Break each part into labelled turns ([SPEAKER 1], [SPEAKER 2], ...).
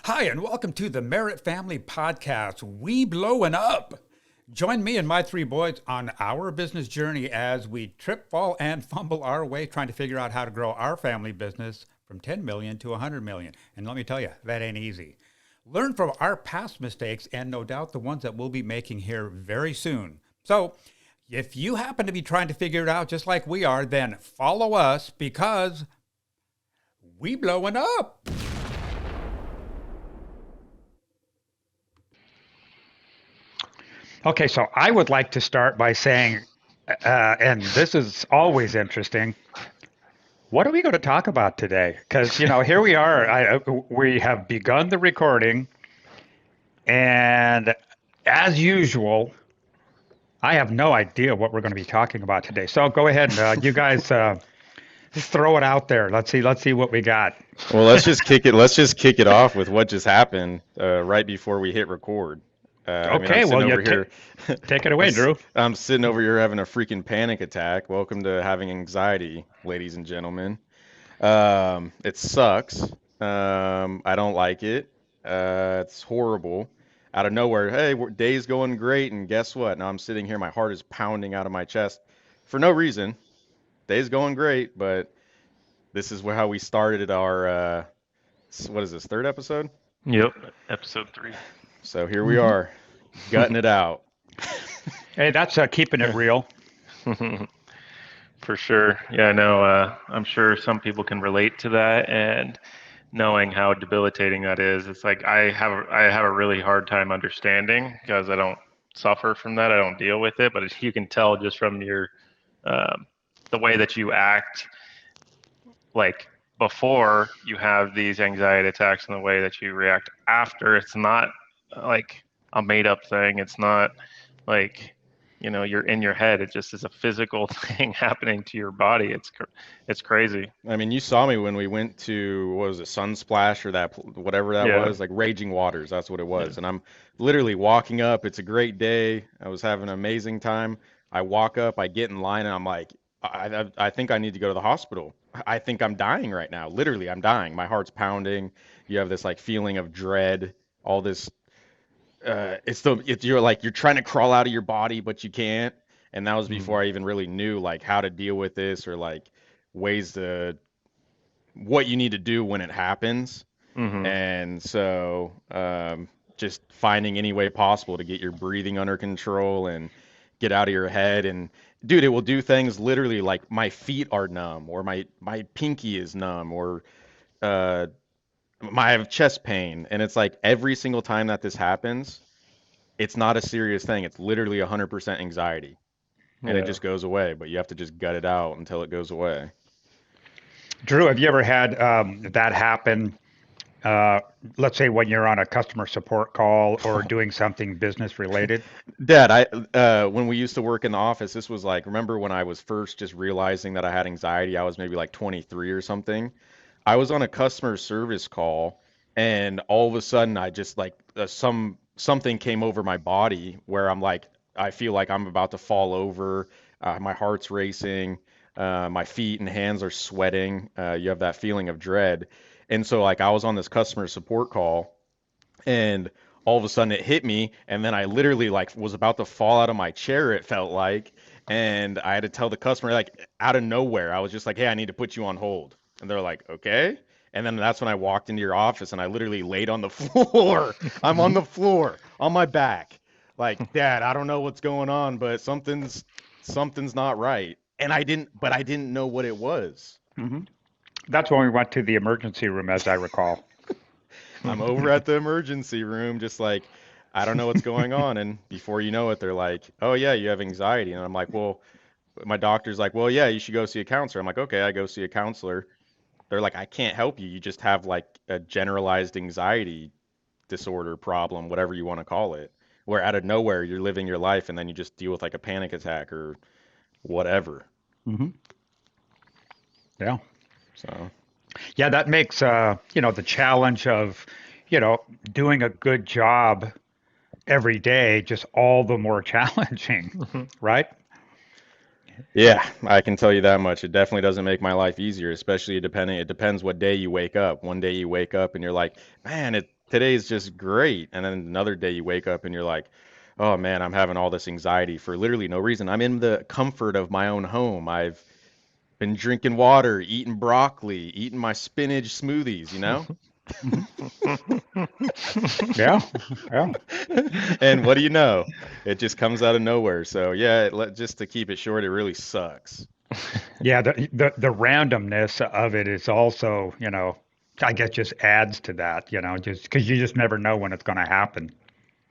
[SPEAKER 1] Hi, and welcome to the Merritt Family Podcast. We blowing up. Join me and my three boys on our business journey as we trip, fall, and fumble our way trying to figure out how to grow our family business from 10 million to 100 million. And let me tell you, that ain't easy. Learn from our past mistakes and no doubt the ones that we'll be making here very soon. So, if you happen to be trying to figure it out just like we are, then follow us because we blowing up. Okay, so I would like to start by saying, and this is always interesting, what are we going to talk about today? Because, here we are. We have begun the recording, and as usual, I have no idea what we're going to be talking about today. So go ahead, you guys throw it out there. Let's see what we got.
[SPEAKER 2] Well, let's just kick it off with what just happened right before we hit record.
[SPEAKER 1] Okay, take it away, Drew.
[SPEAKER 2] I'm sitting over here having a freaking panic attack. Welcome to having anxiety, ladies and gentlemen. It sucks. I don't like it. It's horrible. Out of nowhere, hey, day's going great, and guess what? Now I'm sitting here, my heart is pounding out of my chest for no reason. Day's going great, but this is how we started our, what is this, third episode?
[SPEAKER 3] Yep, episode 3.
[SPEAKER 2] So here we are, gutting it out.
[SPEAKER 1] Hey, that's keeping it real.
[SPEAKER 3] For sure. Yeah, I know. I'm sure some people can relate to that, and knowing how debilitating that is, it's like I have a really hard time understanding because I don't suffer from that. I don't deal with it, but you can tell just from your the way that you act, like before you have these anxiety attacks, and the way that you react after. It's not like a made up thing. It's not like, you're in your head. It just is a physical thing happening to your body. It's crazy.
[SPEAKER 2] I mean, you saw me when we went to, what was it, Sunsplash or whatever that was, like Raging Waters. That's what it was. Yeah. And I'm literally walking up. It's a great day. I was having an amazing time. I walk up, I get in line, and I'm like, I think I need to go to the hospital. I think I'm dying right now. Literally, I'm dying. My heart's pounding. You have this like feeling of dread, all this. You're trying to crawl out of your body, but you can't. And that was before I even really knew like how to deal with this or like what you need to do when it happens. Mm-hmm. And so just finding any way possible to get your breathing under control and get out of your head. And dude, it will do things literally like my feet are numb or my pinky is numb or I have chest pain, and it's like every single time that this happens, it's not a serious thing. It's literally 100% anxiety, and it just goes away. But you have to just gut it out until it goes away.
[SPEAKER 1] Drew, have you ever had that happen? Let's say when you're on a customer support call or doing something business related?
[SPEAKER 2] Dad, when we used to work in the office, this was like, remember when I was first just realizing that I had anxiety? I was maybe like 23 or something. I was on a customer service call, and all of a sudden I just like something came over my body where I'm like, I feel like I'm about to fall over. My heart's racing. My feet and hands are sweating. You have that feeling of dread. And so like I was on this customer support call, and all of a sudden it hit me, and then I literally like was about to fall out of my chair, it felt like, and I had to tell the customer like out of nowhere. I was just like, hey, I need to put you on hold. And they're like, okay. And then that's when I walked into your office and I literally laid on the floor. I'm on the floor on my back. Like, Dad, I don't know what's going on, but something's not right. And I didn't know what it was.
[SPEAKER 1] Mm-hmm. That's when we went to the emergency room, as I recall.
[SPEAKER 2] I'm over at the emergency room, just like, I don't know what's going on. And before you know it, they're like, oh yeah, you have anxiety. And I'm like, well, my doctor's like, well, yeah, you should go see a counselor. I'm like, okay, I go see a counselor. They're like, I can't help you. You just have like a generalized anxiety disorder problem, whatever you want to call it, where out of nowhere you're living your life and then you just deal with like a panic attack or whatever.
[SPEAKER 1] Mm-hmm. Yeah.
[SPEAKER 2] So.
[SPEAKER 1] Yeah, that makes, the challenge of, doing a good job every day just all the more challenging, right?
[SPEAKER 2] Yeah, I can tell you that much. It definitely doesn't make my life easier, especially it depends what day you wake up. One day you wake up and you're like, man, today's just great. And then another day you wake up and you're like, oh man, I'm having all this anxiety for literally no reason. I'm in the comfort of my own home. I've been drinking water, eating broccoli, eating my spinach smoothies, you know?
[SPEAKER 1] Yeah, yeah.
[SPEAKER 2] And what do you know? It just comes out of nowhere. So yeah, just to keep it short, it really sucks.
[SPEAKER 1] Yeah, the randomness of it is also, I guess just adds to that, just because you just never know when it's going to happen.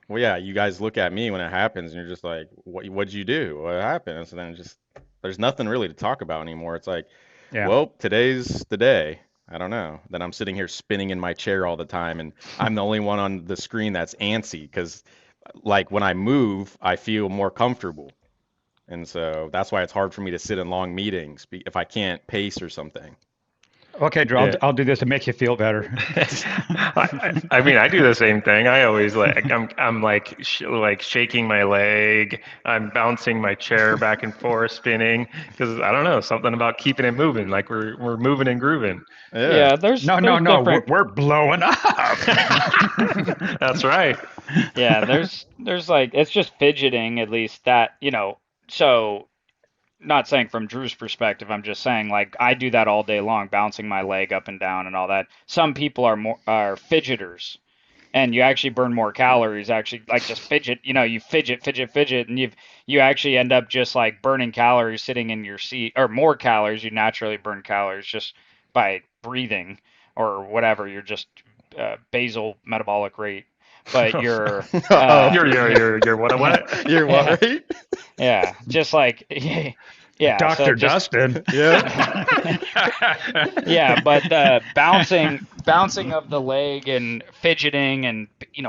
[SPEAKER 2] Well, yeah, you guys look at me when it happens and you're just like, what'd you do? What happened? And so then there's nothing really to talk about anymore. It's like,
[SPEAKER 1] Yeah.
[SPEAKER 2] well, today's the day. I don't know. Then I'm sitting here spinning in my chair all the time, and I'm the only one on the screen that's antsy because, like, when I move, I feel more comfortable. And so that's why it's hard for me to sit in long meetings if I can't pace or something.
[SPEAKER 1] Okay, Drew,
[SPEAKER 3] Yeah.
[SPEAKER 1] I'll do this to make you feel better.
[SPEAKER 3] I mean, I do the same thing. I always I'm like like shaking my leg. I'm bouncing my chair back and forth, spinning because I don't know, something about keeping it moving. Like we're moving and grooving.
[SPEAKER 2] Yeah.
[SPEAKER 4] Yeah, there's
[SPEAKER 1] No,
[SPEAKER 4] there's different.
[SPEAKER 1] we're blowing up.
[SPEAKER 3] That's right.
[SPEAKER 4] Yeah, there's like it's just fidgeting at least that, so not saying from Drew's perspective, I'm just saying like I do that all day long, bouncing my leg up and down and all that. Some people are fidgeters, and you actually burn more calories actually like just fidget, you fidget, and you actually end up just like burning calories sitting in your seat, or more calories. You naturally burn calories just by breathing or whatever. You're just basal metabolic rate, but you're
[SPEAKER 2] Oh,
[SPEAKER 3] You're what?
[SPEAKER 2] you're what, right?
[SPEAKER 4] yeah, just like yeah, so
[SPEAKER 1] Dr.
[SPEAKER 4] just
[SPEAKER 1] Dustin.
[SPEAKER 2] Yeah.
[SPEAKER 4] yeah, but bouncing of the leg and fidgeting and picking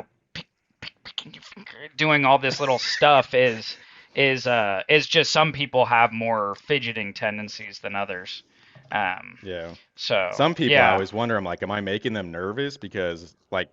[SPEAKER 4] your finger, doing all this little stuff is just some people have more fidgeting tendencies than others.
[SPEAKER 2] Yeah.
[SPEAKER 4] So
[SPEAKER 2] Some people, I
[SPEAKER 4] yeah,
[SPEAKER 2] always wonder, I'm like, am I making them nervous? Because, like,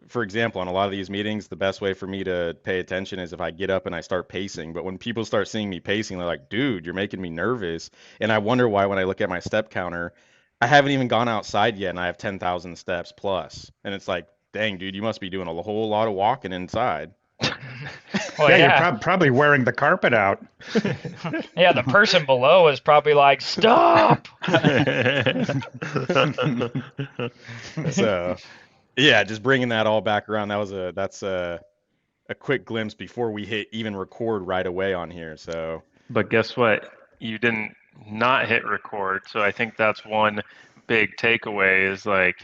[SPEAKER 2] for example, on a lot of these meetings, the best way for me to pay attention is if I get up and I start pacing. But when people start seeing me pacing, they're like, dude, you're making me nervous. And I wonder why when I look at my step counter, I haven't even gone outside yet and I have 10,000 steps plus. And it's like, dang, dude, you must be doing a whole lot of walking inside.
[SPEAKER 4] well,
[SPEAKER 1] Yeah, you're
[SPEAKER 4] yeah,
[SPEAKER 1] probably wearing the carpet out.
[SPEAKER 4] yeah. The person below is probably like, stop.
[SPEAKER 2] So, yeah, just bringing that all back around. That's a quick glimpse before we hit even record right away on here. So,
[SPEAKER 3] But guess what? You didn't not hit record. So I think that's one big takeaway is like,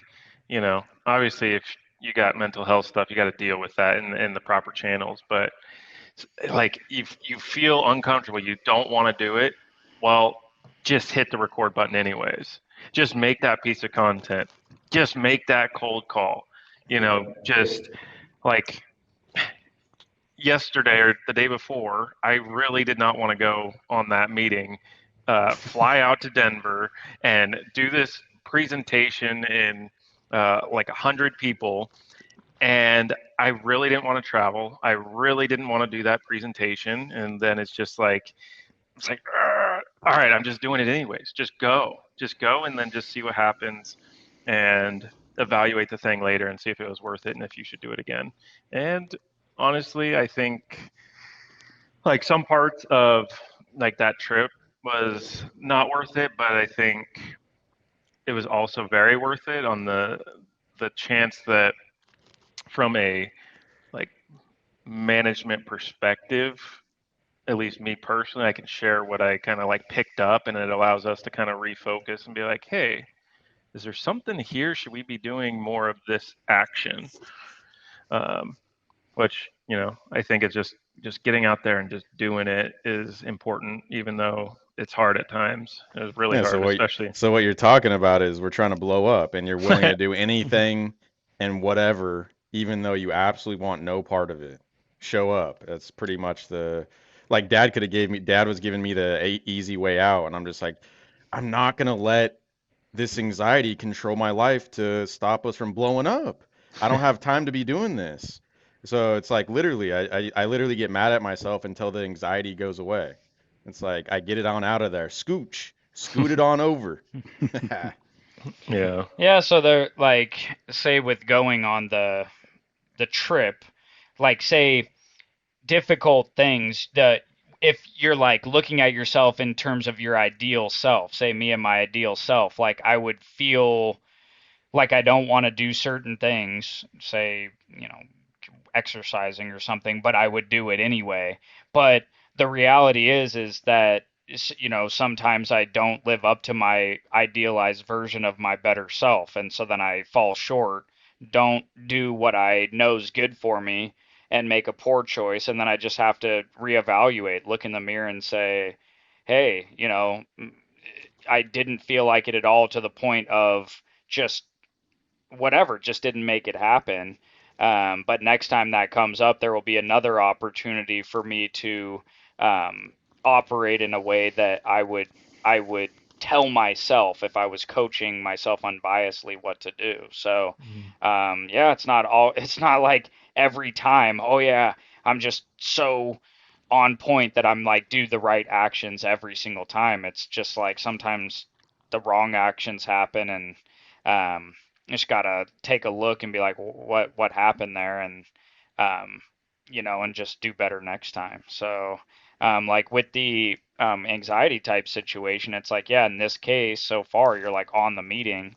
[SPEAKER 3] obviously if you got mental health stuff, you got to deal with that in the proper channels. But like if you feel uncomfortable, you don't want to do it, well, just hit the record button anyways. Just make that piece of content. Just make that cold call. Just like yesterday or the day before, I really did not want to go on that meeting, fly out to Denver and do this presentation in like 100 people. And I really didn't want to travel. I really didn't want to do that presentation. And then it's like, all right, I'm just doing it anyways. Just go, and then just see what happens and evaluate the thing later and see if it was worth it and if you should do it again. And honestly, I think like some parts of like that trip was not worth it, but I think it was also very worth it on the chance that from a like management perspective, at least me personally, I can share what I kind of like picked up, and it allows us to kind of refocus and be like, hey, is there something here? Should we be doing more of this action? Which I think it's just getting out there and just doing it is important, even though it's hard at times. It was really
[SPEAKER 2] yeah,
[SPEAKER 3] hard, especially.
[SPEAKER 2] so what you're talking about is we're trying to blow up and you're willing to do anything and whatever, even though you absolutely want no part of it. Show up. That's pretty much like dad was giving me the easy way out. And I'm just like, I'm not going to let this anxiety control my life to stop us from blowing up. I don't have time to be doing this. So it's like literally, I literally get mad at myself until the anxiety goes away. It's like I get it on out of there. Scoot it on over.
[SPEAKER 3] Yeah.
[SPEAKER 4] Yeah, so they're like, say with going on the trip, like say difficult things that if you're like looking at yourself in terms of your ideal self, say me and my ideal self, like I would feel like I don't want to do certain things, say, exercising or something, but I would do it anyway. But the reality is that sometimes I don't live up to my idealized version of my better self, and so then I fall short, don't do what I know is good for me, and make a poor choice, and then I just have to reevaluate, look in the mirror, and say, hey, I didn't feel like it at all to the point of just whatever, just didn't make it happen. But next time that comes up, there will be another opportunity for me to um, operate in a way that I would tell myself if I was coaching myself unbiasedly what to do. So yeah, it's not like every time, oh yeah, I'm just so on point that I'm like do the right actions every single time. It's just like sometimes the wrong actions happen, and just gotta take a look and be like, what happened there, and um, and just do better next time. So, like with the anxiety type situation, it's like, yeah, in this case, so far you're like on the meeting,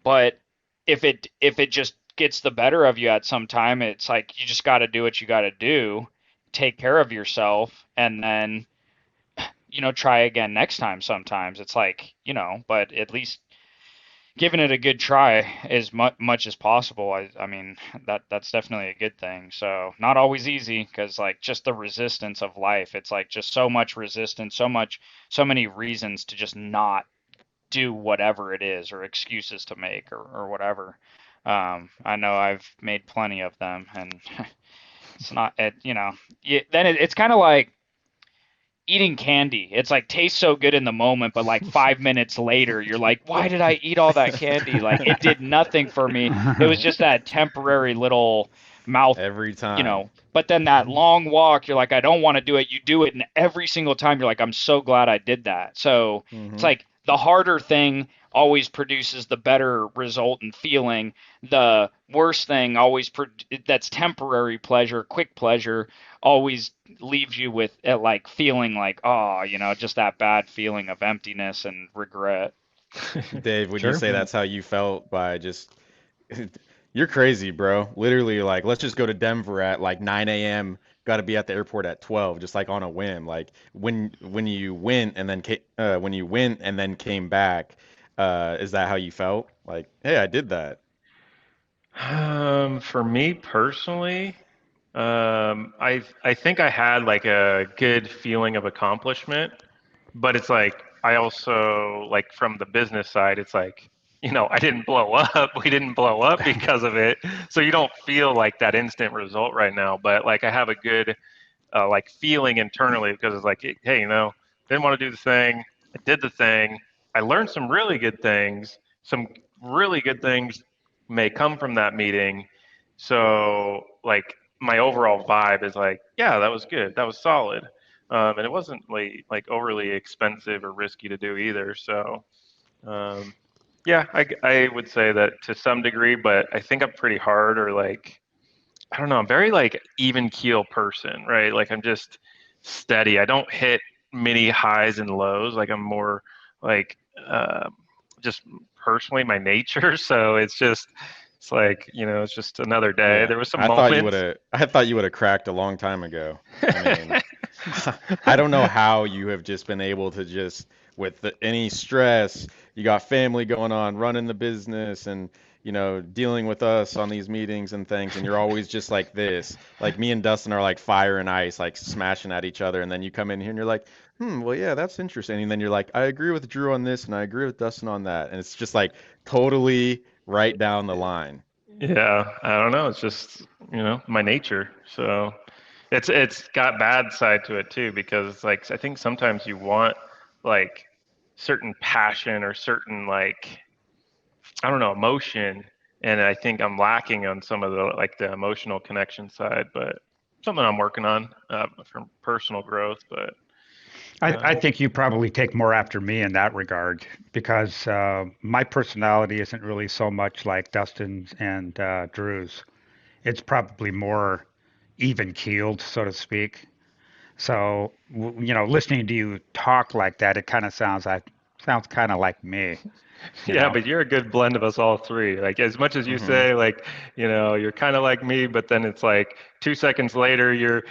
[SPEAKER 4] but if it just gets the better of you at some time, it's like you just got to do what you got to do, take care of yourself, and then try again next time. Sometimes it's like but at least giving it a good try as much as possible. I mean that's definitely a good thing. So not always easy because like just the resistance of life. It's like just so much resistance, so many reasons to just not do whatever it is or excuses to make or whatever. I know I've made plenty of them, and it's not it's kind of like eating candy. It's like tastes so good in the moment, but like 5 minutes later, you're like, why did I eat all that candy? Like it did nothing for me. It was just that temporary little mouth,
[SPEAKER 2] Every time.
[SPEAKER 4] But then that long walk, you're like, I don't want to do it. You do it, and every single time you're like, I'm so glad I did that. So it's
[SPEAKER 2] Hmm.
[SPEAKER 4] like the harder thing always produces the better result and feeling. The worst thing always that's temporary pleasure, quick pleasure, always leaves you with it like feeling like, oh, just that bad feeling of emptiness and regret.
[SPEAKER 2] Dave, would you
[SPEAKER 5] Sure.
[SPEAKER 2] say that's how you felt by just you're crazy, bro. Literally, like, let's just go to Denver at like 9 a.m. Got to be at the airport at 12, just like on a whim. Like when you went and then when you went and then came back, is that how you felt? Like, hey, I did that.
[SPEAKER 3] For me personally, I think I had like a good feeling of accomplishment, but it's like I also like from the business side, it's like, I didn't blow up. We didn't blow up because of it. So you don't feel like that instant result right now, but like I have a good like feeling internally because it's like, hey, didn't want to do the thing. I did the thing. I learned some really good things. Some really good things may come from that meeting. So like my overall vibe is like, yeah, that was good. That was solid. And it wasn't like overly expensive or risky to do either. So um, yeah, I would say that to some degree, but I think I'm pretty hard or like I don't know, I'm very like even keel person, right? Like I'm just steady. I don't hit many highs and lows. Like I'm more like just personally my nature. So it's like, it's just another day.
[SPEAKER 2] Yeah,
[SPEAKER 3] There was some moments.
[SPEAKER 2] I thought you would have cracked a long time ago. I mean, I don't know how you have just been able to just with any stress, you got family going on, running the business and dealing with us on these meetings and things, and you're always just like this. Like me and Dustin are like fire and ice, like smashing at each other, and then you come in here and you're like, well, yeah, that's interesting. And then you're like, I agree with Drew on this, and I agree with Dustin on that, and it's just like totally right down the line.
[SPEAKER 3] Yeah, I don't know. It's just, my nature. So it's got bad side to it too, because like I think sometimes you want like certain passion or certain like I don't know, emotion, and I think I'm lacking on some of the like the emotional connection side, but something I'm working on from personal growth. But
[SPEAKER 1] I think you probably take more after me in that regard because my personality isn't really so much like Dustin's and Drew's. It's probably more even keeled, so to speak. So, listening to you talk like that, it kind of sounds kind of like me, you
[SPEAKER 3] Yeah,
[SPEAKER 1] know.
[SPEAKER 3] but you're a good blend of us all three. Like as much as you
[SPEAKER 2] Hmm.
[SPEAKER 3] say, like, you're kind of like me, but then it's like 2 seconds later, you're,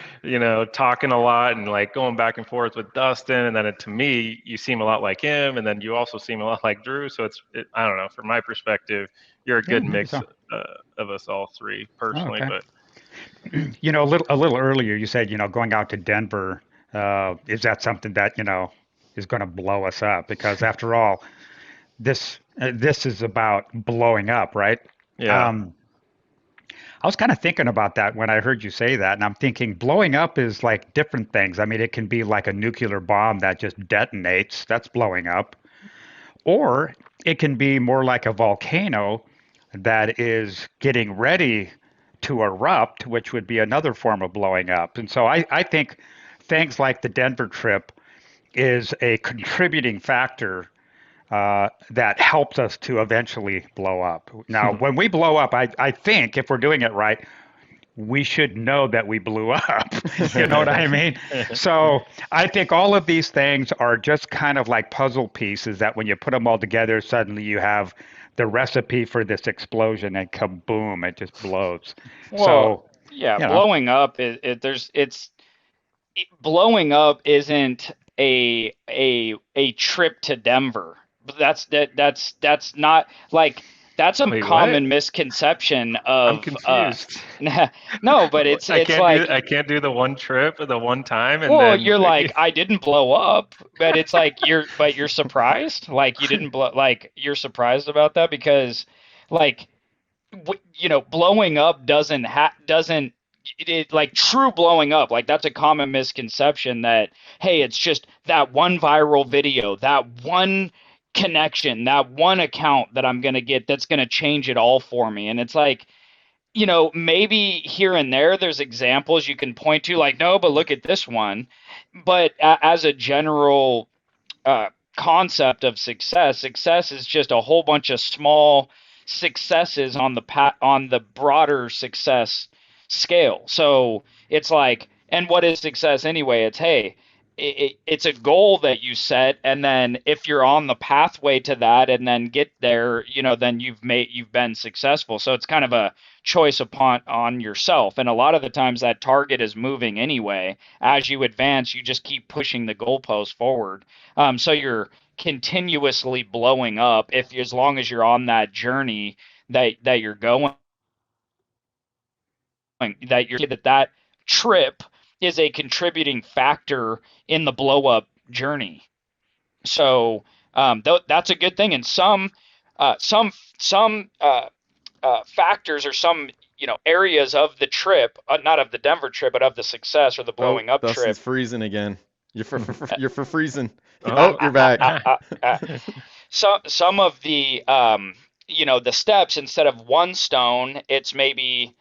[SPEAKER 3] talking a lot and like going back and forth with Dustin, and then to me, you seem a lot like him, and then you also seem a lot like Drew. So I don't know, from my perspective, you're a
[SPEAKER 1] Yeah,
[SPEAKER 3] good
[SPEAKER 1] maybe
[SPEAKER 3] mix
[SPEAKER 1] so.
[SPEAKER 3] of us all three
[SPEAKER 1] Oh,
[SPEAKER 3] personally.
[SPEAKER 1] okay.
[SPEAKER 3] But
[SPEAKER 1] A little earlier, you said, going out to Denver, is that something that, is going to blow us up? Because after all, this is about blowing up, right?
[SPEAKER 3] yeah,
[SPEAKER 1] Um, I was kind of thinking about that when I heard you say that, and I'm thinking blowing up is like different things. I mean, it can be like a nuclear bomb that just detonates, that's blowing up, or it can be more like a volcano that is getting ready to erupt, which would be another form of blowing up. And so I think things like the Denver trip is a contributing factor that helps us to eventually blow up. Now, when we blow up, I think if we're doing it right, we should know that we blew up. You know what I mean? So I think all of these things are just kind of like puzzle pieces that when you put them all together, suddenly you have the recipe for this explosion and kaboom, it just blows.
[SPEAKER 4] Well,
[SPEAKER 1] So,
[SPEAKER 4] yeah,
[SPEAKER 1] you know,
[SPEAKER 4] blowing up blowing up isn't a trip to Denver. That's not like that's a
[SPEAKER 3] wait, what?
[SPEAKER 4] common misconception
[SPEAKER 3] I'm
[SPEAKER 4] of
[SPEAKER 3] confused.
[SPEAKER 4] no, but it's like
[SPEAKER 3] I can't do the one trip, the one time, and
[SPEAKER 4] well,
[SPEAKER 3] then
[SPEAKER 4] you're like I didn't blow up, but it's like you're surprised like you didn't blow like you're surprised about that because like blowing up doesn't like true blowing up. Like that's a common misconception that hey, it's just that one viral video, that one connection, that one account that I'm gonna get that's gonna change it all for me. And it's like maybe here and there there's examples you can point to, like, no, but look at this one. But as a general uh, concept of success is just a whole bunch of small successes on on the broader success scale. So it's like, and what is success anyway? It's hey, it's a goal that you set, and then if you're on the pathway to that, and then get there, then you've been successful. So it's kind of a choice upon on yourself, and a lot of the times that target is moving anyway. As you advance, you just keep pushing the goalpost forward. So you're continuously blowing up if as long as you're on that journey that you're going that trip is a contributing factor in the blow up journey. So that's a good thing. And uh, some some factors or some areas of the trip, not of the Denver trip, but of the success or the
[SPEAKER 2] Oh,
[SPEAKER 4] blowing up
[SPEAKER 2] Dustin's
[SPEAKER 4] trip.
[SPEAKER 2] freezing again. You're for freezing.
[SPEAKER 4] Uh,
[SPEAKER 2] Oh,
[SPEAKER 3] oh,
[SPEAKER 2] you're
[SPEAKER 4] uh, uh,
[SPEAKER 2] back.
[SPEAKER 4] uh, uh, uh, some of the the steps, instead of one stone, it's maybe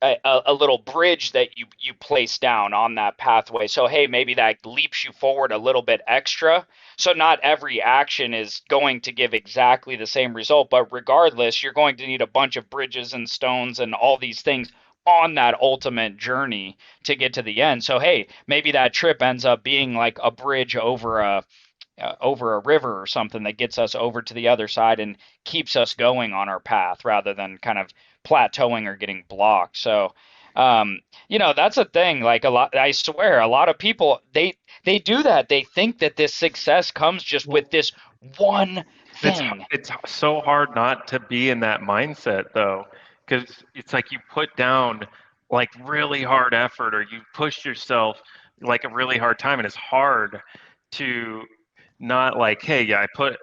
[SPEAKER 4] a little bridge that you place down on that pathway. So hey, maybe that leaps you forward a little bit extra. So not every action is going to give exactly the same result, but regardless, you're going to need a bunch of bridges and stones and all these things on that ultimate journey to get to the end. So hey, maybe that trip ends up being like a bridge over a river or something that gets us over to the other side and keeps us going on our path rather than kind of plateauing or getting blocked. So, that's a thing. Like a lot, I swear, a lot of people they do that. They think that this success comes just
[SPEAKER 3] well,
[SPEAKER 4] with this one
[SPEAKER 3] it's
[SPEAKER 4] thing.
[SPEAKER 3] it's so hard not to be in that mindset though, because it's like you put down like really hard effort, or you push yourself like a really hard time, and it's hard to not like, hey, yeah, I put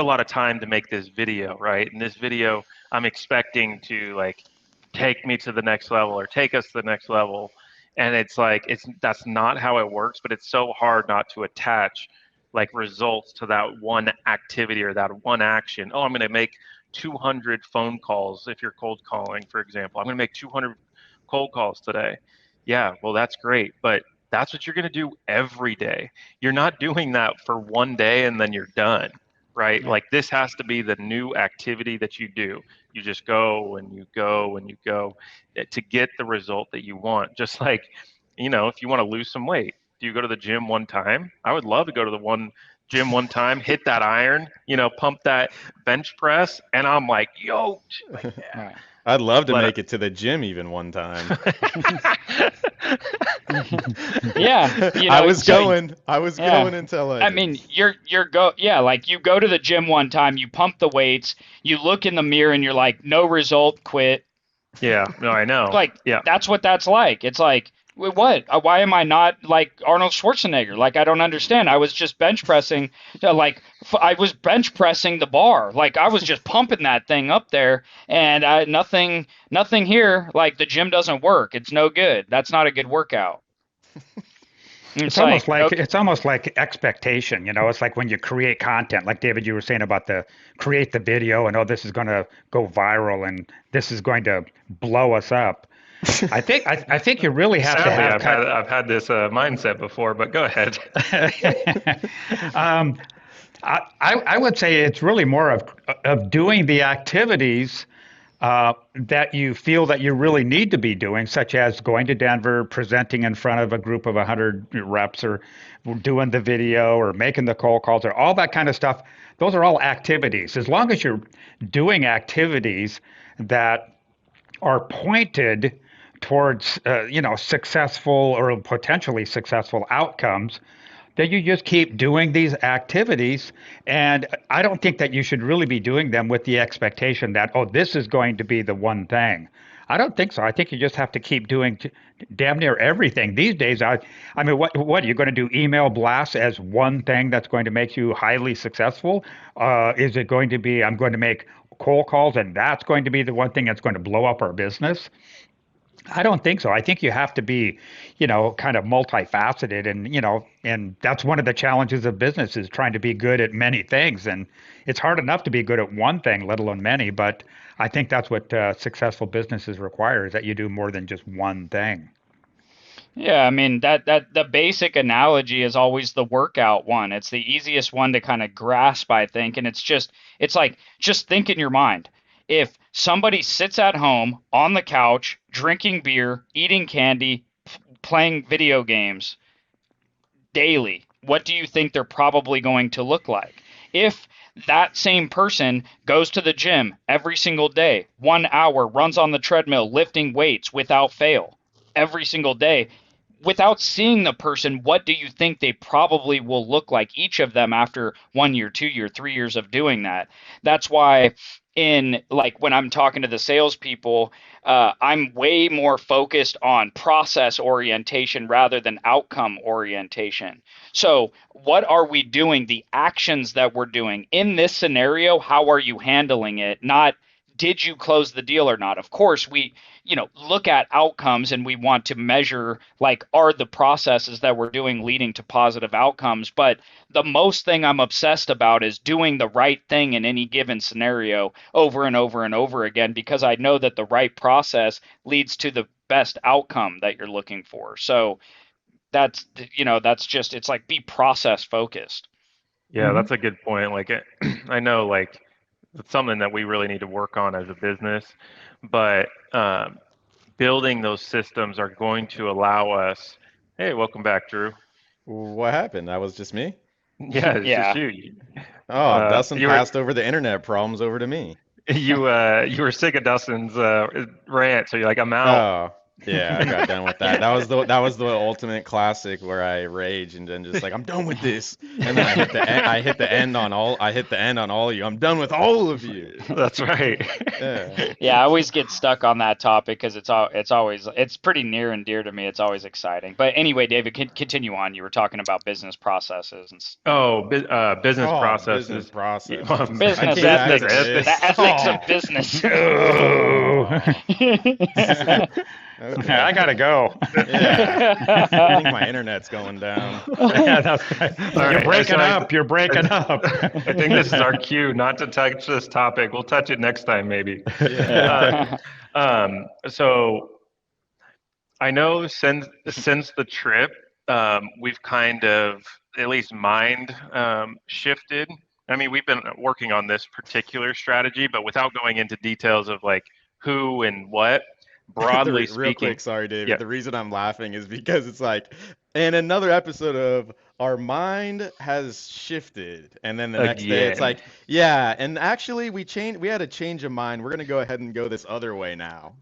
[SPEAKER 3] a lot of time to make this video, right? And this video I'm expecting to like take me to the next level or take us to the next level. And it's like that's not how it works, but it's so hard not to attach like results to that one activity or that one action. Oh, I'm going to make 200 phone calls if you're cold calling, for example. I'm going to make 200 cold calls today. Yeah, well, that's great, but that's what you're going to do every day. You're not doing that for one day and then you're done, right?
[SPEAKER 4] Yeah.
[SPEAKER 3] Like this has to be the new activity that you do. You just go and you go and you go to get the result that you want. Just like, if you want to lose some weight, do you go to the gym one time? I would love to go to the gym one time, hit that iron, pump that bench press, and I'm like, yoked. Like, yeah.
[SPEAKER 4] Right.
[SPEAKER 2] I'd love to
[SPEAKER 3] But-
[SPEAKER 2] make it to the gym even one time.
[SPEAKER 4] Yeah,
[SPEAKER 2] I was
[SPEAKER 4] so-
[SPEAKER 2] going until
[SPEAKER 4] I mean, you go to the gym one time, you pump the weights, you look in the mirror and you're like, no result, quit.
[SPEAKER 3] Yeah, no, I know.
[SPEAKER 4] Like,
[SPEAKER 3] yeah.
[SPEAKER 4] that's what that's like. It's like, what? Why am I not like Arnold Schwarzenegger? Like, I don't understand. I was just bench pressing, I was bench pressing the bar. Like, I was just pumping that thing up there, and nothing here. Like, the gym doesn't work. It's no good. That's not a good workout.
[SPEAKER 1] It's almost like expectation, It's like when you create content, like David, you were saying about create the video and this is going to go viral and this is going to blow us up. I think you really have
[SPEAKER 3] Sadly,
[SPEAKER 1] to have.
[SPEAKER 3] I've had this mindset before, but go ahead.
[SPEAKER 1] I would say it's really more of doing the activities that you feel that you really need to be doing, such as going to Denver, presenting in front of a group of 100 reps, or doing the video, or making the cold calls, or all that kind of stuff. Those are all activities. As long as you're doing activities that are pointed towards successful or potentially successful outcomes, that you just keep doing these activities. And I don't think that you should really be doing them with the expectation that, this is going to be the one thing. I don't think so. I think you just have to keep doing damn near everything. These days, I mean, what are you going to do? Email blasts as one thing that's going to make you highly successful? Is it going to be, I'm going to make cold calls and that's going to be the one thing that's going to blow up our business? I don't think so. I think you have to be, kind of multifaceted, and that's one of the challenges of business, is trying to be good at many things. And it's hard enough to be good at one thing, let alone many. But I think that's what successful businesses require, is that you do more than just one thing.
[SPEAKER 4] Yeah, I mean, that the basic analogy is always the workout one. It's the easiest one to kind of grasp, I think, and it's like, just think in your mind. If somebody sits at home on the couch, drinking beer, eating candy, playing video games daily, what do you think they're probably going to look like? If that same person goes to the gym every single day, 1 hour, runs on the treadmill, lifting weights without fail, every single day, without seeing the person, what do you think they probably will look like, each of them, after 1 year, 2 year, 3 years of doing that? That's why when I'm talking to the salespeople, I'm way more focused on process orientation rather than outcome orientation. So what are we doing? The actions that we're doing in this scenario, how are you handling it? Not, did you close the deal or not? Of course, we look at outcomes, and we want to measure, like, are the processes that we're doing leading to positive outcomes? But the most thing I'm obsessed about is doing the right thing in any given scenario over and over and over again, because I know that the right process leads to the best outcome that you're looking for. So that's just, it's like, be process focused.
[SPEAKER 3] Yeah, that's a good point. Like, I know, like, it's something that we really need to work on as a business, but building those systems are going to allow us. Hey, welcome back, Drew.
[SPEAKER 2] What happened? That was just me?
[SPEAKER 3] Yeah, it's
[SPEAKER 4] Yeah.
[SPEAKER 3] just you.
[SPEAKER 2] Oh, Dustin
[SPEAKER 3] you were-
[SPEAKER 2] passed over the internet problems over to me.
[SPEAKER 3] You were sick of Dustin's rant, so you're like, I'm out.
[SPEAKER 2] Oh, yeah, I got done with that. That was the ultimate classic where I rage and then just like, I'm done with this. And then I hit the end on all of you. I'm done with all of you.
[SPEAKER 3] That's right.
[SPEAKER 2] Yeah.
[SPEAKER 4] Yeah, I always get stuck on that topic because it's pretty near and dear to me. It's always exciting. But anyway, David, continue on. You were talking about business processes and
[SPEAKER 3] Business
[SPEAKER 2] Oh,
[SPEAKER 3] processes.
[SPEAKER 2] business process.
[SPEAKER 3] Well,
[SPEAKER 4] business
[SPEAKER 2] I can't
[SPEAKER 4] ethics.
[SPEAKER 2] say it.
[SPEAKER 4] The ethics of business.
[SPEAKER 2] Okay.
[SPEAKER 1] I gotta go.
[SPEAKER 2] Yeah. I think my internet's going down.
[SPEAKER 1] Yeah, that's right.
[SPEAKER 3] All
[SPEAKER 1] You're
[SPEAKER 3] right,
[SPEAKER 1] breaking
[SPEAKER 3] so
[SPEAKER 1] up. You're breaking up.
[SPEAKER 3] I think this is our cue not to touch this topic. We'll touch it next time, maybe.
[SPEAKER 2] Yeah.
[SPEAKER 3] So I know since the trip, we've kind of, at least mind shifted. I mean, we've been working on this particular strategy, but without going into details of like who and what, broadly
[SPEAKER 2] Real
[SPEAKER 3] speaking.
[SPEAKER 2] quick, sorry, David.
[SPEAKER 3] Yeah.
[SPEAKER 2] The reason I'm laughing is because it's like, in another episode of Our Mind Has Shifted, and then the next day it's
[SPEAKER 3] Again.
[SPEAKER 2] like, yeah, and actually we had a change of mind. We're gonna go ahead and go this other way now.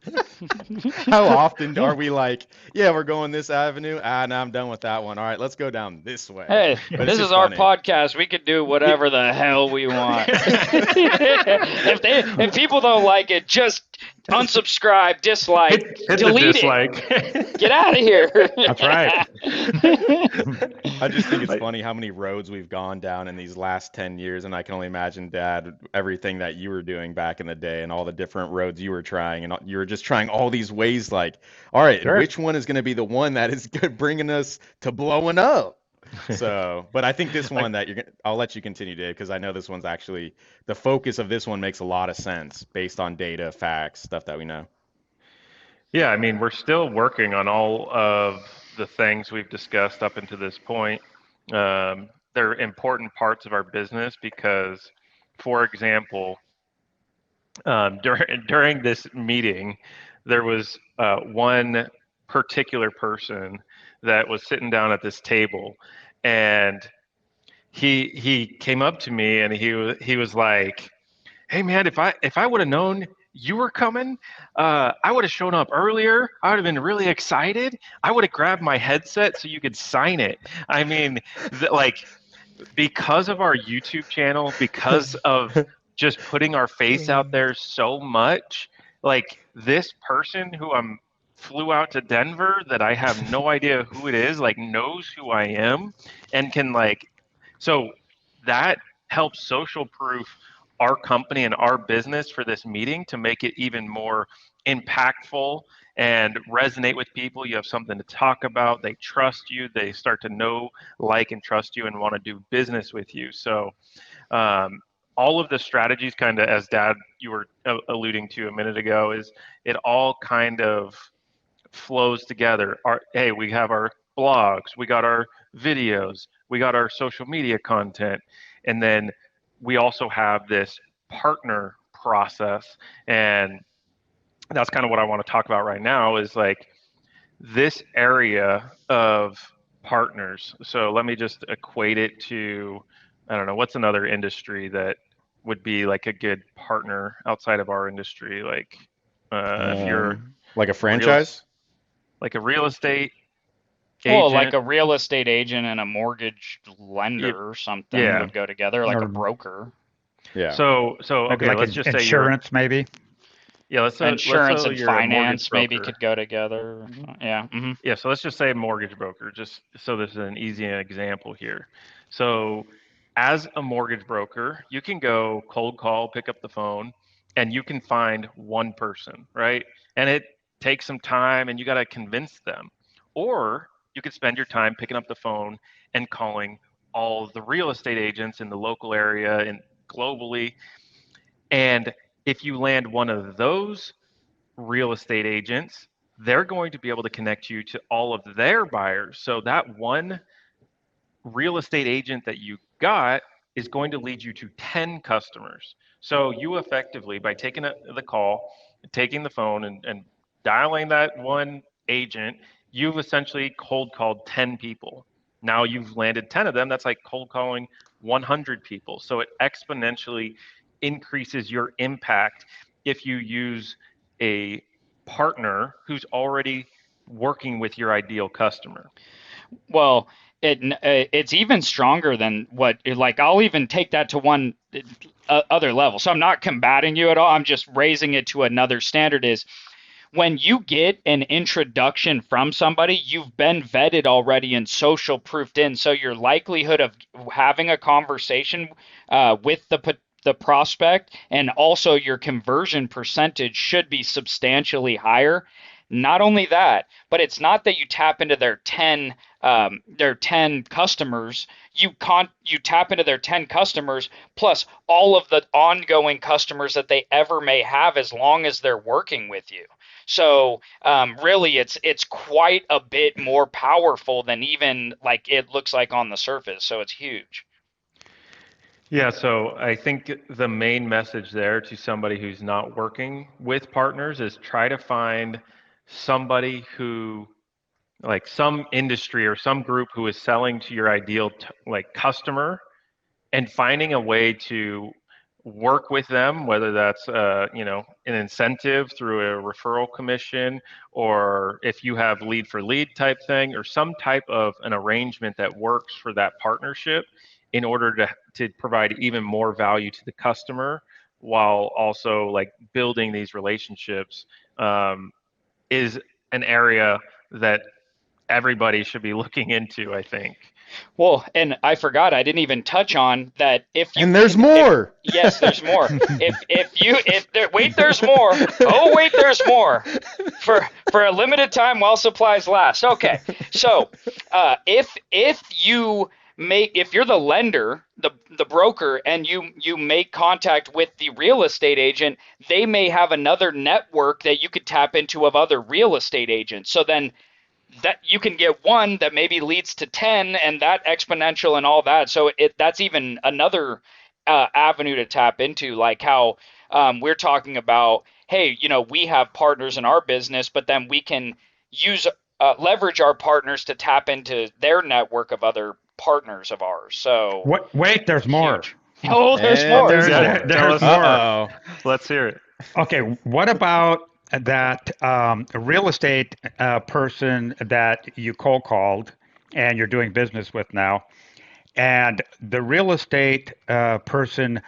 [SPEAKER 2] How often are we like, yeah, we're going this avenue? Ah, no, I'm done with that one. All right, let's go down this way.
[SPEAKER 4] Hey,
[SPEAKER 2] But it's
[SPEAKER 4] this is
[SPEAKER 2] just
[SPEAKER 4] our
[SPEAKER 2] funny.
[SPEAKER 4] podcast. We can do whatever the hell we want. If people don't like it, just unsubscribe, dislike,
[SPEAKER 3] Hit the
[SPEAKER 4] delete
[SPEAKER 3] dislike.
[SPEAKER 4] it. Get out of here.
[SPEAKER 1] That's right.
[SPEAKER 2] I just think it's funny how many roads we've gone down in these last 10 years, and I can only imagine, Dad, everything that you were doing back in the day and all the different roads you were trying, and you were just trying all these ways, like, all right,
[SPEAKER 1] Sure.
[SPEAKER 2] which one is going to be the one that is good, bringing us to blowing up? So, but I think this one that I'll let you continue, Dave, because I know this one's actually, the focus of this one makes a lot of sense based on data, facts, stuff that we know.
[SPEAKER 3] Yeah, I mean, we're still working on all of the things we've discussed up until this point. They're important parts of our business because, for example, during this meeting, there was one particular person that was sitting down at this table, and he came up to me and he was like, "Hey man, if I would have known you were coming, I would have shown up earlier. I would have been really excited. I would have grabbed my headset so you could sign it." I mean, like, because of our YouTube channel, because of just putting our face out there so much, like, this person who flew out to Denver that I have no idea who it is, like, knows who I am and can, like, so that helps social proof our company and our business for this meeting to make it even more impactful and resonate with people. You have something to talk about. They trust you. They start to know, like, and trust you and want to do business with you. So all of the strategies, kind of as Dad, you were alluding to a minute ago, is it all kind of flows together. Hey, we have our blogs, we got our videos, we got our social media content, and then we also have this partner process. And that's kind of what I want to talk about right now, is like this area of partners. So let me just equate it to, I don't know, what's another industry that would be like a good partner outside of our industry? Like if you're
[SPEAKER 2] like a franchise,
[SPEAKER 3] like a real estate
[SPEAKER 4] Well,
[SPEAKER 3] agent.
[SPEAKER 4] like a real estate agent and a mortgage lender or something
[SPEAKER 3] Yeah.
[SPEAKER 4] would go together, like
[SPEAKER 1] Or-
[SPEAKER 4] a broker.
[SPEAKER 2] yeah.
[SPEAKER 3] So
[SPEAKER 1] Maybe
[SPEAKER 3] okay,
[SPEAKER 1] like
[SPEAKER 3] let's just say
[SPEAKER 1] insurance, maybe.
[SPEAKER 3] let's say
[SPEAKER 4] Insurance and
[SPEAKER 3] you're a mortgage
[SPEAKER 4] finance maybe
[SPEAKER 3] broker.
[SPEAKER 4] could go together. Yeah. Mm-hmm.
[SPEAKER 3] Yeah, so let's just say mortgage broker, just so this is an easy example here. So as a mortgage broker, you can go cold call, pick up the phone, and you can find one person, right? And it takes some time and you got to convince them. Or you could spend your time picking up the phone and calling all the real estate agents in the local area and globally. And if you land one of those real estate agents, they're going to be able to connect you to all of their buyers. So that one real estate agent that you got is going to lead you to 10 customers. So you effectively, by taking the call, taking the phone and dialing that one agent, you've essentially cold called 10 people. Now you've landed 10 of them. That's like cold calling 100 people. So it exponentially increases your impact if you use a partner who's already working with your ideal customer.
[SPEAKER 4] Well, it's even stronger than what, like, I'll even take that to one other level. So I'm not combating you at all. I'm just raising it to another standard. Is when you get an introduction from somebody, you've been vetted already and social proofed in. So your likelihood of having a conversation with the prospect, and also your conversion percentage should be substantially higher. Not only that, but it's not that you tap into their 10 customers. You tap into their 10 customers plus all of the ongoing customers that they ever may have as long as they're working with you. So really, it's quite a bit more powerful than even like it looks like on the surface. So it's huge.
[SPEAKER 3] Yeah, so I think the main message there to somebody who's not working with partners is try to find somebody who, like some industry or some group who is selling to your ideal like customer, and finding a way to work with them, whether that's an incentive through a referral commission, or if you have lead for lead type thing, or some type of an arrangement that works for that partnership in order to provide even more value to the customer while also like building these relationships, is an area that everybody should be looking into, I think.
[SPEAKER 4] Well, and I forgot, I didn't even touch on that.
[SPEAKER 2] And there's more.
[SPEAKER 4] Yes, there's more. Wait, there's more. Oh, wait, there's more. For a limited time while supplies last. Okay. So, if you're the lender, the broker, and you make contact with the real estate agent, they may have another network that you could tap into of other real estate agents. So then that you can get one that maybe leads to 10 and that exponential and all that. So that's even another avenue to tap into, like how we're talking about, hey, we have partners in our business, but then we can leverage our partners to tap into their network of other partners of ours. So
[SPEAKER 1] Wait, there's more.
[SPEAKER 4] huge. Oh, there's more.
[SPEAKER 1] There's more.
[SPEAKER 2] Uh-oh.
[SPEAKER 3] Let's hear it.
[SPEAKER 1] Okay, what about that real estate person that you cold called and you're doing business with now, and the real estate person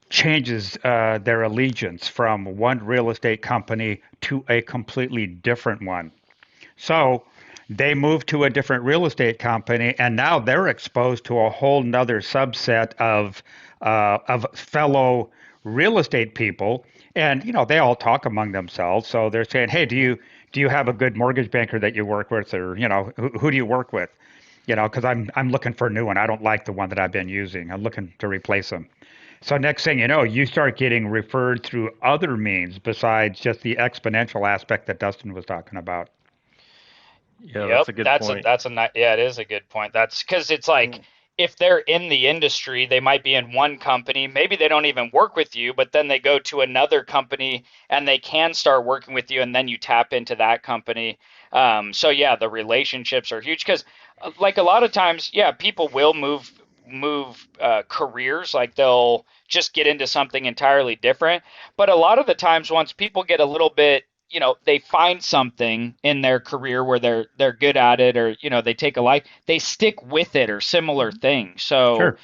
[SPEAKER 1] changes their allegiance from one real estate company to a completely different one. So they move to a different real estate company, and now they're exposed to a whole nother subset of fellow real estate people. And they all talk among themselves. So they're saying, "Hey, do you have a good mortgage banker that you work with, or who do you work with? Because I'm looking for a new one. I don't like the one that I've been using. I'm looking to replace them." So next thing you know, you start getting referred through other means besides just the exponential aspect that Dustin was talking about.
[SPEAKER 3] Yeah, that's a good point.
[SPEAKER 4] Yeah, it is a good point. That's because it's like, if they're in the industry, they might be in one company. Maybe they don't even work with you, but then they go to another company and they can start working with you, and then you tap into that company. So yeah, the relationships are huge because, like a lot of times, yeah, people will move careers, like they'll just get into something entirely different. But a lot of the times, once people get a little bit, they find something in their career where they're good at it, or they take a like, they stick with it or similar things. So
[SPEAKER 1] Sure.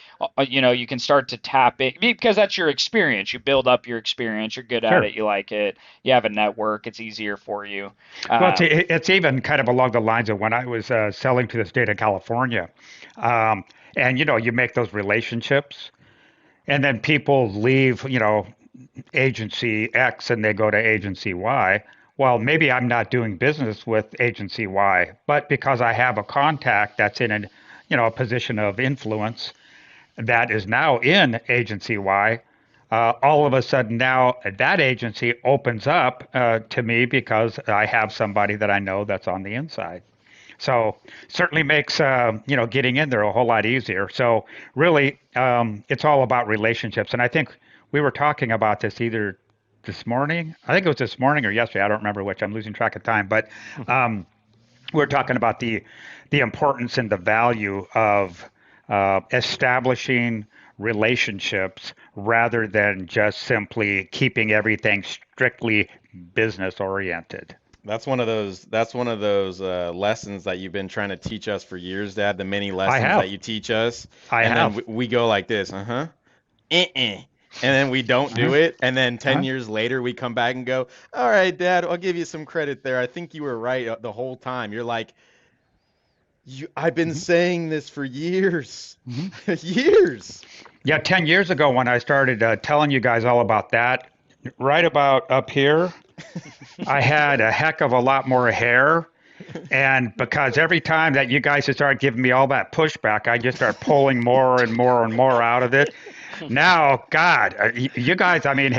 [SPEAKER 4] You can start to tap it because that's your experience. You build up your experience. You're good at
[SPEAKER 1] Sure.
[SPEAKER 4] it. You like it. You have a network. It's easier for you.
[SPEAKER 1] Well, it's even kind of along the lines of when I was selling to the state of California. And, you make those relationships, and then people leave, agency X and they go to agency Y. Well, maybe I'm not doing business with agency Y, but because I have a contact that's in a position of influence that is now in agency Y, all of a sudden now that agency opens up to me because I have somebody that I know that's on the inside. So certainly makes getting in there a whole lot easier. So really, it's all about relationships. And I think we were talking about this either this morning. I think it was this morning or yesterday. I don't remember which. I'm losing track of time. But we're talking about the importance and the value of establishing relationships rather than just simply keeping everything strictly business oriented.
[SPEAKER 2] That's one of those lessons that you've been trying to teach us for years, Dad. The many lessons that you teach us. And then we go like this, and then we don't do it, and then 10 years later we come back and go, all right, Dad, I'll give you some credit there. I think you were right the whole time. You're like, I've been saying this for years. Years.
[SPEAKER 1] Yeah, 10 years ago when I started telling you guys all about that, right about up here, I had a heck of a lot more hair. And because every time that you guys just start giving me all that pushback, I just start pulling more and more and more out of it. Now, God, you guys, I mean,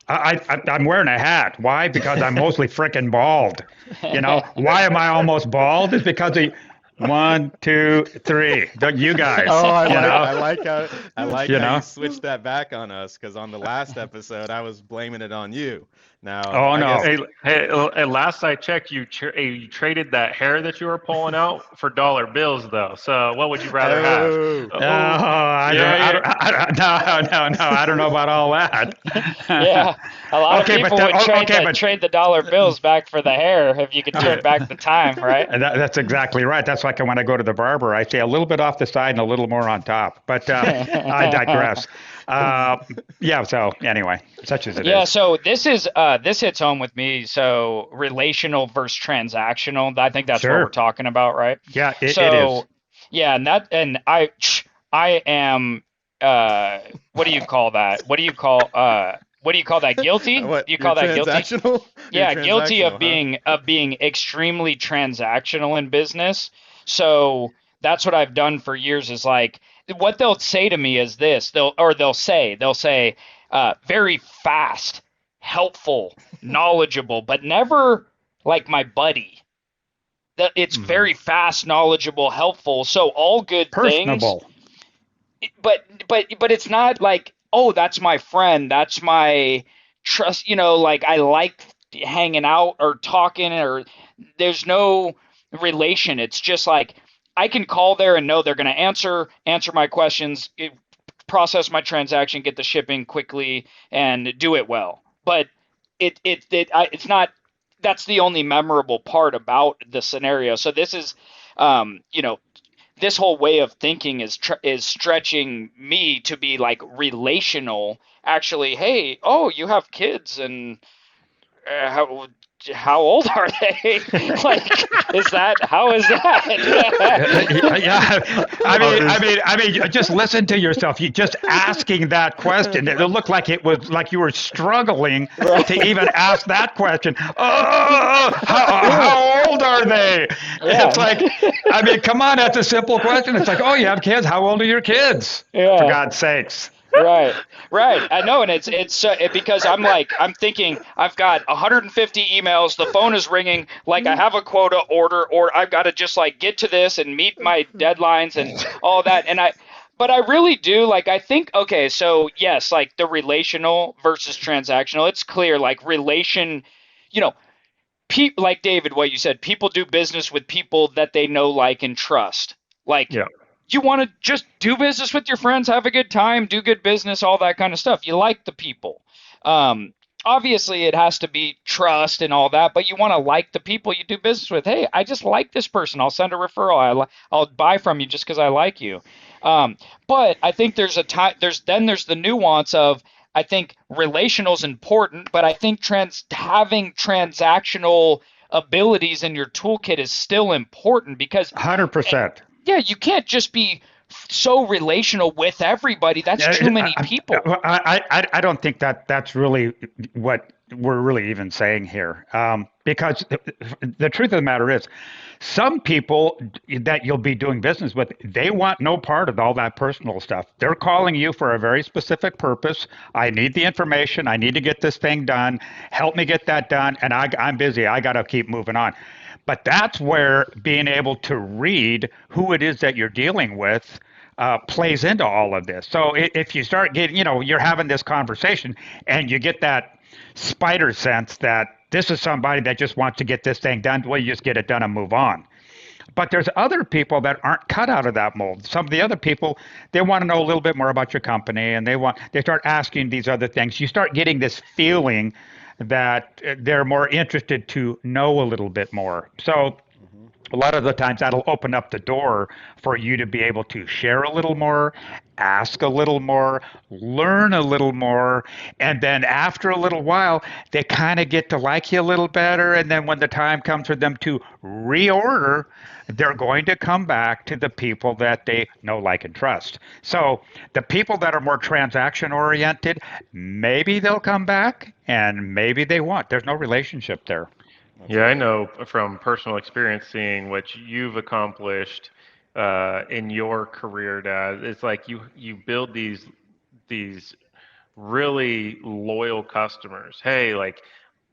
[SPEAKER 1] I'm wearing a hat. Why? Because I'm mostly freaking bald. Why am I almost bald? It's because of one, two, three. You guys.
[SPEAKER 2] Oh,
[SPEAKER 1] you know?
[SPEAKER 2] I like how
[SPEAKER 1] You
[SPEAKER 2] you
[SPEAKER 1] know?
[SPEAKER 2] switched that back on us, because on the last episode I was blaming it on you. Now,
[SPEAKER 1] Oh
[SPEAKER 2] I
[SPEAKER 1] no.
[SPEAKER 2] guess
[SPEAKER 3] At last I checked, you traded that hair that you were pulling out for dollar bills, though. So what would you rather have?
[SPEAKER 2] Oh,
[SPEAKER 1] Oh, I don't know about all that.
[SPEAKER 4] Yeah, a lot
[SPEAKER 1] Okay,
[SPEAKER 4] of
[SPEAKER 1] but
[SPEAKER 4] people would
[SPEAKER 1] but
[SPEAKER 4] trade the dollar bills back for the hair if you could turn back the time, right?
[SPEAKER 1] that's exactly right. That's like when I go to the barber, I say a little bit off the side and a little more on top. But I digress. Yeah. So anyway, such as it
[SPEAKER 4] Yeah,
[SPEAKER 1] is.
[SPEAKER 4] so this hits home with me. So relational versus transactional. I think that's what
[SPEAKER 1] Sure.
[SPEAKER 4] we're talking about, right?
[SPEAKER 1] Yeah, it
[SPEAKER 4] So
[SPEAKER 1] is.
[SPEAKER 4] yeah, and I am what do you call that? What do you call that? Guilty? Do
[SPEAKER 2] what?
[SPEAKER 4] you
[SPEAKER 2] You're
[SPEAKER 4] call that guilty?
[SPEAKER 2] transactional? You're
[SPEAKER 4] Yeah, guilty
[SPEAKER 2] transactional, huh?
[SPEAKER 4] of being extremely transactional in business. So that's what I've done for years is like what they'll say to me is this. They'll say very fast, helpful, knowledgeable, but never like my buddy. That it's
[SPEAKER 1] Mhm.
[SPEAKER 4] very fast, knowledgeable, helpful. So all good things,
[SPEAKER 1] Personable.
[SPEAKER 4] but it's not like, oh, that's my friend, that's my trust, like I like hanging out or talking, or there's no relation. It's just like I can call there and know they're going to answer my questions, process my transaction, get the shipping quickly, and do it well. But it's not. That's the only memorable part about the scenario. So this is, you know, this whole way of thinking is stretching me to be like relational. Actually, hey, oh, you have kids, and how old are they? Like, how is that?
[SPEAKER 1] Yeah, I mean, just listen to yourself. You just asking that question. It looked like it was like you were struggling to even ask that question. Oh, how old are they?
[SPEAKER 4] Yeah.
[SPEAKER 1] It's like, I mean, come on, that's a simple question. It's like, oh, you have kids. How old are your kids? For
[SPEAKER 4] Yeah.
[SPEAKER 1] God's sakes.
[SPEAKER 4] Right. I know, and because I'm thinking I've got 150 emails, the phone is ringing, like I have a quota order, or I've got to just like get to this and meet my deadlines and all that, but I really do like. I think okay, so yes, like the relational versus transactional, it's clear. Like you know, like David, what you said, people do business with people that they know, like, and trust. Like,
[SPEAKER 3] Yeah.
[SPEAKER 4] you want to just do business with your friends, have a good time, do good business, all that kind of stuff. You like the people. Obviously, it has to be trust and all that, but you want to like the people you do business with. Hey, I just like this person. I'll send a referral. I'll buy from you just because I like you. But I think there's a time. There's the nuance of, I think relational is important, but I think having transactional abilities in your toolkit is still important because
[SPEAKER 1] 100%.
[SPEAKER 4] yeah, you can't just be so relational with everybody. That's too many people.
[SPEAKER 1] I don't think that's really what we're really even saying here. Because the truth of the matter is, some people that you'll be doing business with, they want no part of all that personal stuff. They're calling you for a very specific purpose. I need the information. I need to get this thing done. Help me get that done. And I'm busy. I got to keep moving on. But that's where being able to read who it is that you're dealing with plays into all of this. So if you start getting, you're having this conversation and you get that spider sense that this is somebody that just wants to get this thing done, well, you just get it done and move on. But there's other people that aren't cut out of that mold. Some of the other people, they want to know a little bit more about your company, and they start asking these other things. You start getting this feeling that they're more interested to know a little bit more. So a lot of the times that'll open up the door for you to be able to share a little more, ask a little more, learn a little more, and then after a little while, they kind of get to like you a little better. And then when the time comes for them to reorder, they're going to come back to the people that they know, like, and trust. So the people that are more transaction oriented, maybe they'll come back and maybe they won't. There's no relationship there.
[SPEAKER 3] Yeah, I know from personal experience seeing what you've accomplished in your career, Dad. It's like you build these really loyal customers. Hey, like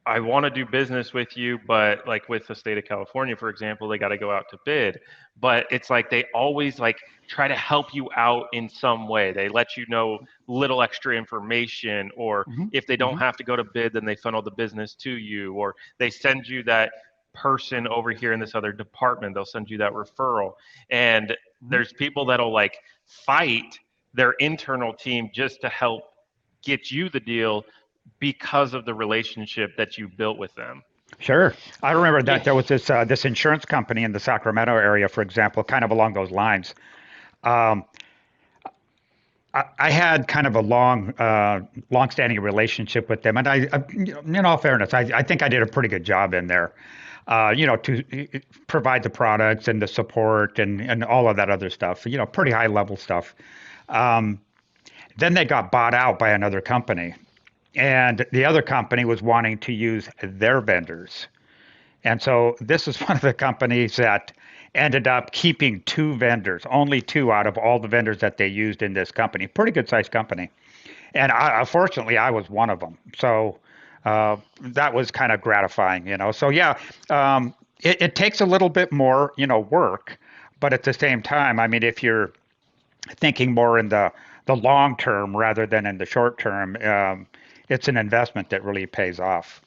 [SPEAKER 3] I want to do business with you, but like with the state of California, for example, they got to go out to bid. But it's like they always like try to help you out in some way. They let you know little extra information, or
[SPEAKER 1] Mm-hmm.
[SPEAKER 3] if they don't
[SPEAKER 1] Mm-hmm.
[SPEAKER 3] have to go to bid, then they funnel the business to you, or they send you that person over here in this other department. They'll send you that referral. And
[SPEAKER 1] Mm-hmm.
[SPEAKER 3] there's people that'll like fight their internal team just to help get you the deal because of the relationship that you built with them.
[SPEAKER 1] Sure. I remember
[SPEAKER 4] Yeah.
[SPEAKER 1] that there was this insurance company in the Sacramento area, for example, kind of along those lines. Um, I had kind of a long-standing relationship with them, and in all fairness, I think I did a pretty good job in there. To provide the products and the support and all of that other stuff. Pretty high level stuff. Um, then they got bought out by another company, and the other company was wanting to use their vendors. And so this is one of the companies that ended up keeping two vendors, only two out of all the vendors that they used in this company. Pretty good sized company. And fortunately, I was one of them. So that was kind of gratifying. So yeah, it takes a little bit more, work. But at the same time, I mean, if you're thinking more in the long term rather than in the short term, it's an investment that really pays off.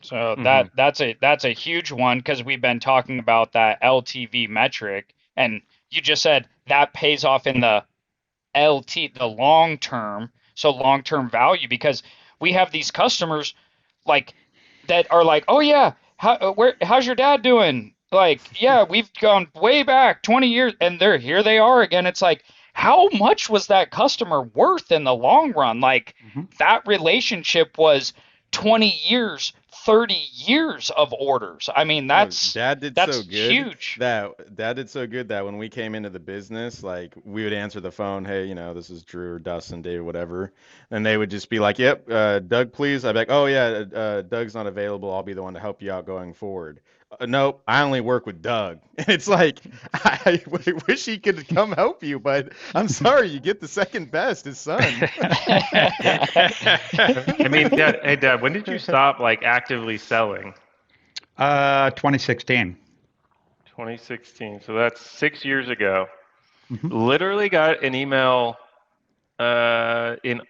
[SPEAKER 4] So
[SPEAKER 3] Hmm.
[SPEAKER 4] that's a huge one because we've been talking about that LTV metric, and you just said that pays off in the the long term, so long term value because we have these customers like that are like, oh yeah, how's your dad doing? Like, yeah, we've gone way back 20 years, and here they are again. It's like, how much was that customer worth in the long run? Like,
[SPEAKER 1] Mhm.
[SPEAKER 4] that relationship was 20 years, 30 years of orders. I mean,
[SPEAKER 2] Oh,
[SPEAKER 4] that's huge.
[SPEAKER 2] Dad did so good that when we came into the business, like we would answer the phone, hey, this is Drew or Dustin, David, whatever, and they would just be like, yep, Doug, please. I'd be like, oh yeah, Doug's not available. I'll be the one to help you out going forward. Nope, I only work with Doug. And it's like, I wish he could come help you, but I'm sorry, you get the second best, his son.
[SPEAKER 3] I mean, Dad, hey, Dad, when did you stop like actively selling?
[SPEAKER 1] 2016.
[SPEAKER 3] 2016. So that's 6 years ago.
[SPEAKER 1] Hmm.
[SPEAKER 3] Literally got an email in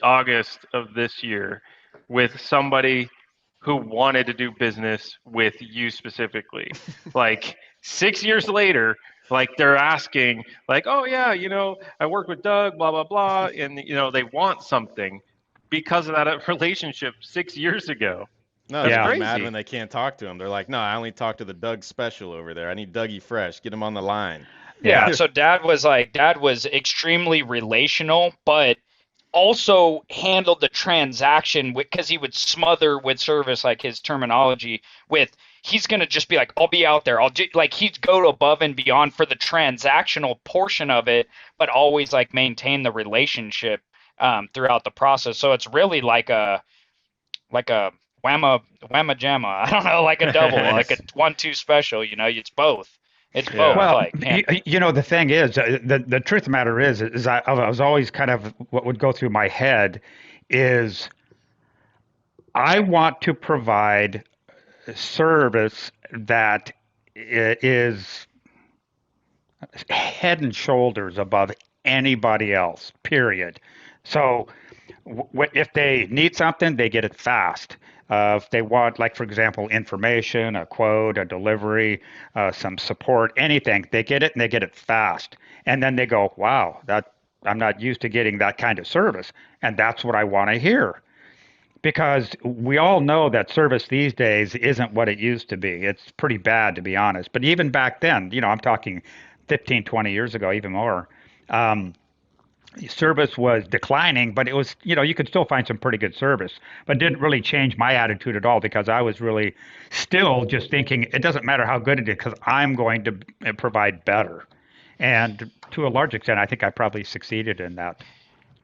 [SPEAKER 3] August of this year with somebody who wanted to do business with you specifically. Like 6 years later, like they're asking, like, oh yeah, I work with Doug, blah blah blah, and they want something because of that relationship 6 years ago.
[SPEAKER 2] No,
[SPEAKER 3] That's
[SPEAKER 2] they
[SPEAKER 1] Yeah.
[SPEAKER 2] get mad
[SPEAKER 3] crazy.
[SPEAKER 2] when they can't talk to him. They're like, no, I only talk to the Doug special over there. I need Dougie Fresh. Get him on the line.
[SPEAKER 4] Yeah,
[SPEAKER 1] Yeah.
[SPEAKER 4] so dad was extremely relational, but also handled the transaction because he would smother with service, like his terminology with he's going to just be like, I'll be out there, I'll do, like he'd go above and beyond for the transactional portion of it, but always like maintain the relationship throughout the process. So it's really like a whamma jamma. I don't know, like a double, like a
[SPEAKER 2] Nice.
[SPEAKER 4] 1-2 special. It's both. It's both.
[SPEAKER 3] Yeah.
[SPEAKER 1] Well,
[SPEAKER 4] Like, man,
[SPEAKER 1] the thing is, the truth of the matter is I was always kind of what would go through my head is I want to provide service that is head and shoulders above anybody else, period. So if they need something, they get it fast. If they want, like, for example, information, a quote, a delivery, some support, anything, they get it and they get it fast. And then they go, wow, I'm not used to getting that kind of service. And that's what I want to hear because we all know that service these days isn't what it used to be. It's pretty bad, to be honest. But even back then, I'm talking 15, 20 years ago, even more. Um, Service was declining, but it was, you could still find some pretty good service, but didn't really change my attitude at all because I was really still just thinking it doesn't matter how good it is because I'm going to provide better. And to a large extent, I think I probably succeeded in that.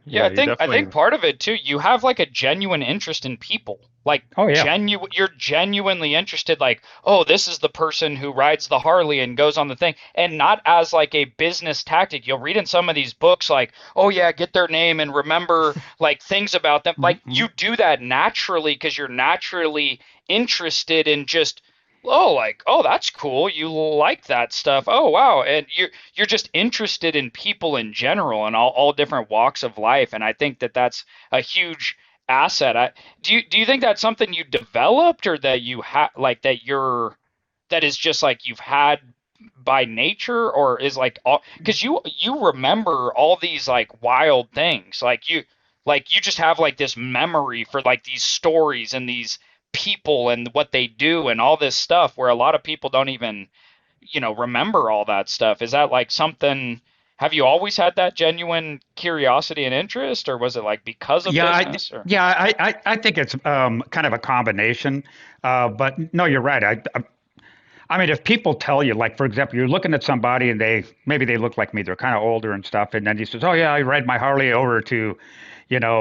[SPEAKER 4] Yeah,
[SPEAKER 3] Yeah,
[SPEAKER 4] I
[SPEAKER 3] you
[SPEAKER 4] think I
[SPEAKER 3] definitely.
[SPEAKER 4] think part of it too, you have like a genuine interest in people. Like
[SPEAKER 1] Oh, yeah.
[SPEAKER 4] you're genuinely interested, like, oh, this is the person who rides the Harley and goes on the thing, and not as like a business tactic. You'll read in some of these books like, oh yeah, get their name and remember like things about them. Like
[SPEAKER 1] Mhm.
[SPEAKER 4] you do that naturally because you're naturally interested in just, oh, like, oh, that's cool. You like that stuff. Oh wow. And you're just interested in people in general and all different walks of life. And I think that that's a huge asset. Do you think that's something you developed or that you have like that is just like you've had by nature, or is like all because you remember all these like wild things, like you just have like this memory for like these stories and these people and what they do and all this stuff where a lot of people don't even remember all that stuff. Is that like something, have you always had that genuine curiosity and interest, or was it like because of
[SPEAKER 1] Yeah,
[SPEAKER 4] business or?
[SPEAKER 1] I think it's kind of a combination. But no, you're right. I mean, if people tell you, like, for example, you're looking at somebody and maybe they look like me, they're kind of older and stuff, and then he says, "Oh yeah, I ride my Harley over to,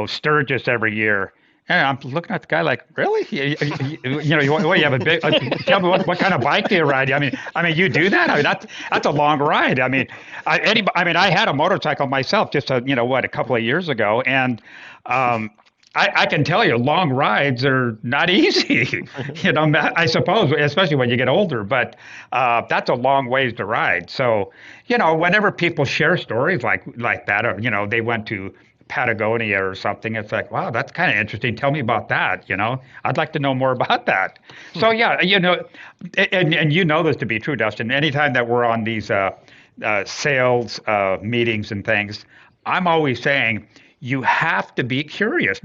[SPEAKER 1] Sturgis every year." And I'm looking at the guy like, "Really? You have a big? Tell me what kind of bike do you ride? I mean, you do that? I mean, that's a long ride. I mean, I had a motorcycle myself just a couple of years ago, and um, I can tell you, long rides are not easy. I suppose, especially when you get older. But that's a long ways to ride. So, whenever people share stories like that, or they went to Patagonia or something, it's like, wow, that's kind of interesting. Tell me about that. I'd like to know more about that. So yeah, and you know this to be true, Dustin. Anytime that we're on these sales meetings and things, I'm always saying you have to be curious.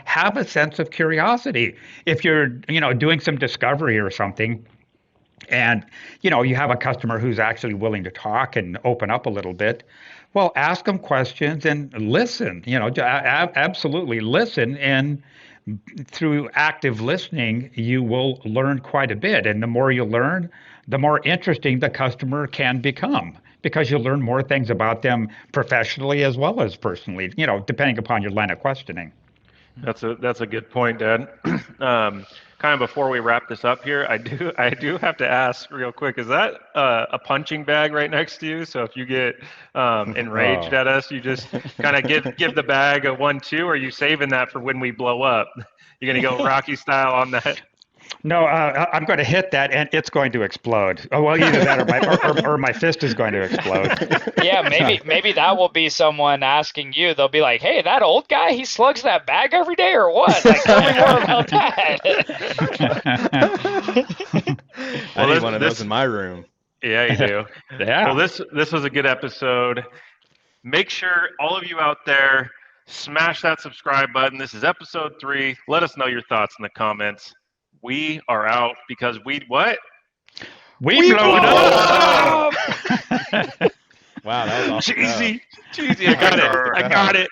[SPEAKER 1] Have a sense of curiosity. If you're, doing some discovery or something, and you have a customer who's actually willing to talk and open up a little bit, well, ask them questions and listen. Absolutely listen, and through active listening, you will learn quite a bit. And the more you learn, the more interesting the customer can become because you'll learn more things about them professionally as well as personally, depending upon your line of questioning.
[SPEAKER 3] That's a good point, Dad. Kind of before we wrap this up here, I do have to ask real quick: is that a punching bag right next to you? So if you get enraged
[SPEAKER 2] Oh.
[SPEAKER 3] at us, you just kind of give the bag a 1-2, or are you saving that for when we blow up? You're gonna go Rocky style on that.
[SPEAKER 1] No, I'm going to hit that and it's going to explode. Oh, well, either that or my fist is going to explode.
[SPEAKER 4] Yeah, maybe that will be someone asking you. They'll be like, "Hey, that old guy, he slugs that bag every day, or what? Like, tell me more about that."
[SPEAKER 2] I
[SPEAKER 3] Well,
[SPEAKER 2] need one of those in my room.
[SPEAKER 3] Yeah, you do.
[SPEAKER 1] Yeah.
[SPEAKER 3] Well, this was a good episode. Make sure all of you out there smash that subscribe button. This is episode 3. Let us know your thoughts in the comments. We are out because what?
[SPEAKER 1] We blow it up.
[SPEAKER 2] Wow, that was awesome.
[SPEAKER 3] Cheesy. I got it.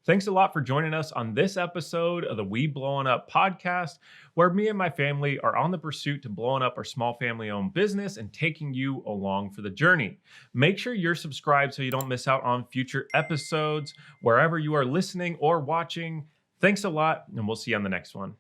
[SPEAKER 5] Thanks a lot for joining us on this episode of the We Blowing Up podcast, where me and my family are on the pursuit to blowing up our small family-owned business and taking you along for the journey. Make sure you're subscribed so you don't miss out on future episodes wherever you are listening or watching. Thanks a lot, and we'll see you on the next one.